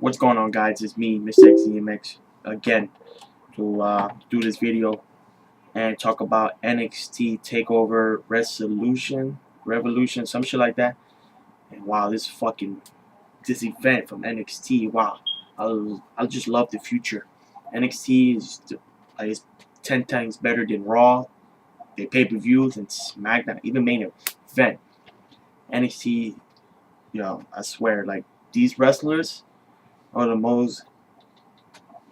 What's going on, guys? It's me, Mr. XDMX, again to do this video and talk about NXT Takeover Revolution, some shit like that. And wow, this event from NXT, wow, I just love the future. NXT is 10 times better than Raw. They pay-per-views and SmackDown, even main event. NXT, I swear, like these wrestlers are the most.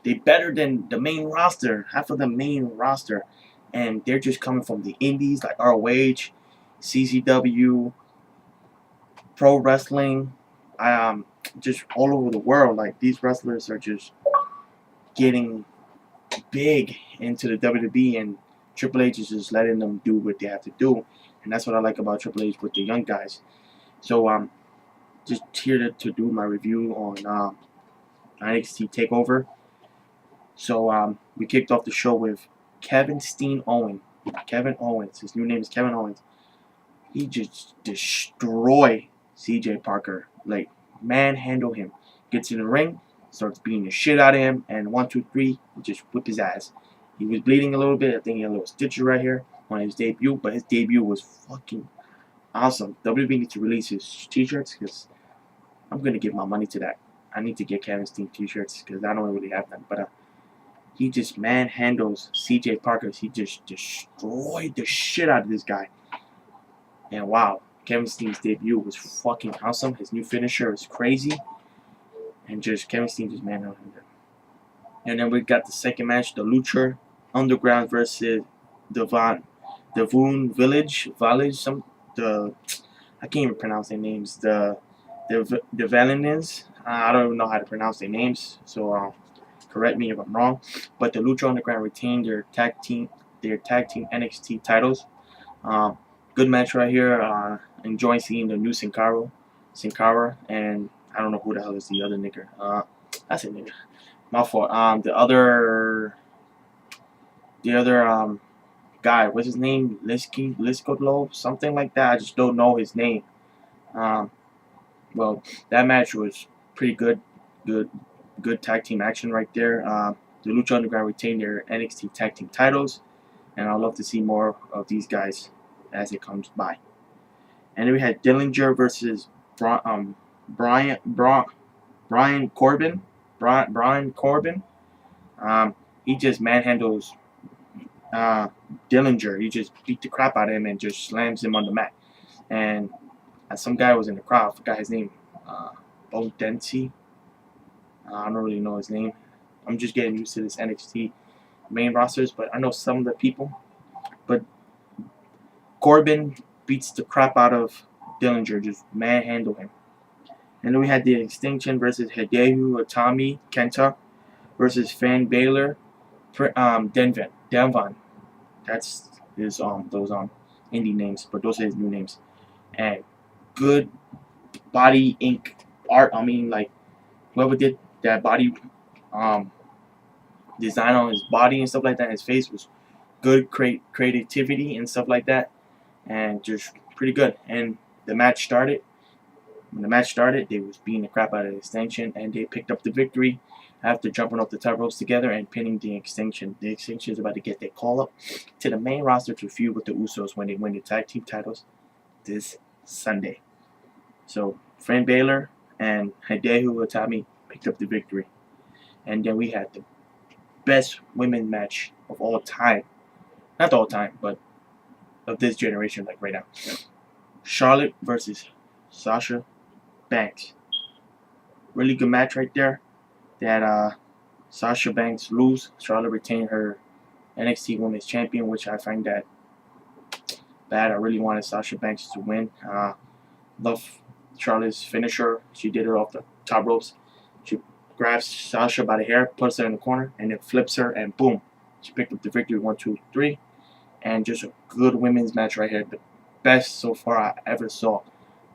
They better than the main roster, half of the main roster, and they're just coming from the indies like ROH, CCW, pro wrestling, just all over the world. Like these wrestlers are just getting big into the WWE, and Triple H is just letting them do what they have to do, and that's what I like about Triple H with the young guys. So just here to do my review on NXT Takeover. So we kicked off the show with Kevin Owens. His new name is Kevin Owens. He just destroyed CJ Parker. Like, manhandle him. Gets in the ring, starts beating the shit out of him, and 1, 2, 3, he just whip his ass. He was bleeding a little bit. I think he had a little stitches right here on his debut, but his debut was fucking awesome. WWE needs to release his t-shirts because I'm going to give my money to that. I need to get Kevin Steen t-shirts because I don't really have them, but he just manhandles CJ Parker. He just destroyed the shit out of this guy. And wow, Kevin Steen's debut was fucking awesome. His new finisher is crazy. And just Kevin Steen just manhandled him. And then we got the second match, the Lucha Underground versus the Vaudevillians. I can't even pronounce their names. The Vaudevillians. I don't even know how to pronounce their names. So correct me if I'm wrong, but the Lucha Underground retained their tag team NXT titles. Good match right here. Enjoying seeing the new Sin Cara, and I don't know who the hell is the other nigger. That's a nigger. My fault. The other guy, what's his name? Liskodlo, something like that. I just don't know his name. Well, that match was pretty good. Good tag team action right there. The Lucha Underground retained their NXT tag team titles, and I'd love to see more of these guys as it comes by. And then we had Dillinger versus Brian Corbin. Brian Corbin. He just manhandles Dillinger. He just beat the crap out of him and just slams him on the mat. And some guy was in the crowd. I forgot his name. Bo Dempsey. I don't really know his name. I'm just getting used to this NXT main rosters, but I know some of the people. But Corbin beats the crap out of Dillinger, just manhandle him. And then we had the Extinction versus Hideo, Itami, Kenta versus Fan Bálor, Devon. That's his those indie names, but those are his new names. And good body ink art. I mean, like whoever did that body design on his body and stuff like that, his face was good, creativity and stuff like that, and just pretty good. And the match started. When the match started, they was beating the crap out of the Extinction, and they picked up the victory after jumping off the top ropes together and pinning the Extinction. The Extinction is about to get their call up to the main roster to feud with the Usos when they win the tag team titles this Sunday. So Fan Bálor and Hideo Itami picked up the victory. And then we had the best women's match of all time. Not all time, but of this generation, like right now. Charlotte versus Sasha Banks. Really good match right there. That Sasha Banks lose. Charlotte retained her NXT Women's Champion, which I find that bad. I really wanted Sasha Banks to win. Love Charlotte's finisher. She did it off the top ropes. She grabs Sasha by the hair, puts her in the corner, and then flips her, and boom. She picked up the victory, 1, 2, 3. And just a good women's match right here. The best so far I ever saw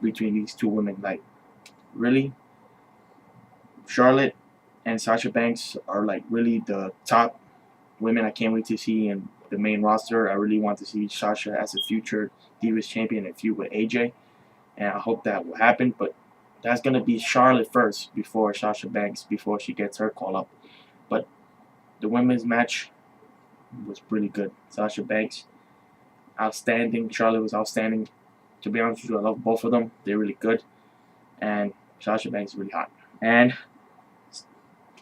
between these two women. Like, really, Charlotte and Sasha Banks are like really the top women I can't wait to see in the main roster. I really want to see Sasha as a future Divas champion and feud with AJ, and I hope that will happen. But That's gonna be Charlotte first before Sasha Banks before she gets her call up. But the women's match was pretty good. Sasha Banks, outstanding. Charlotte was outstanding. To be honest with you, I love both of them. They're really good. And Sasha Banks is really hot. And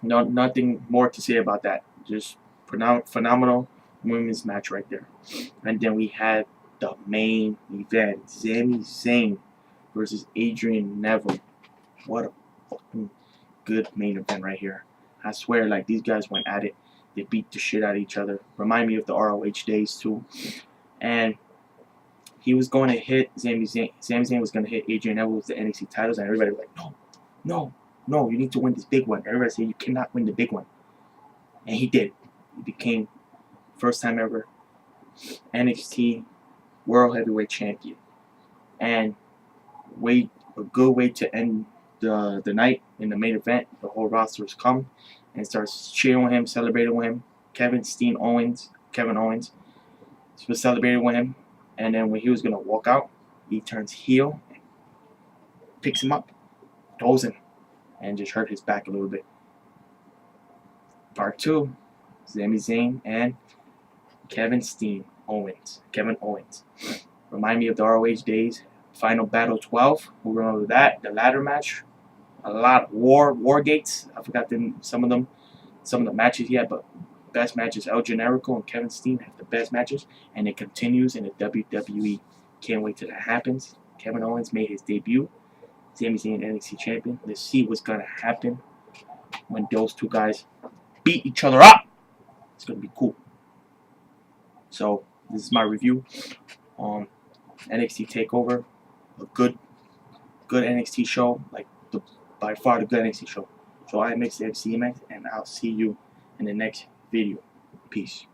nothing more to say about that. Just phenomenal women's match right there. And then we had the main event: Sami Zayn versus Adrian Neville. What a fucking good main event right here. I swear, like, these guys went at it. They beat the shit out of each other. Remind me of the ROH days too. And he was going to hit Sami Zayn was going to hit Adrian Neville with the NXT titles, and everybody was like, no, you need to win this big one. Everybody said you cannot win the big one. And he did. He became, first time ever, NXT World Heavyweight Champion. And a good way to end the night in the main event. The whole roster has come and starts cheering with him, celebrating with him. Kevin Owens was celebrating with him. And then when he was going to walk out, he turns heel, picks him up, throws him, and just hurt his back a little bit. Part 2, Sami Zayn and Kevin Owens. Remind me of the ROH days. Final Battle 12. Who remember that? The ladder match. A lot of war gates. I forgot some of the matches he had, but best matches. El Generico and Kevin Steen have the best matches, and it continues in the WWE. Can't wait till that happens. Kevin Owens made his debut. Sami Zayn, NXT champion. Let's see what's gonna happen when those two guys beat each other up. It's gonna be cool. So this is my review on NXT Takeover. A good NXT show, like by far the good NXT show. So I mix the FC Max, and I'll see you in the next video. Peace.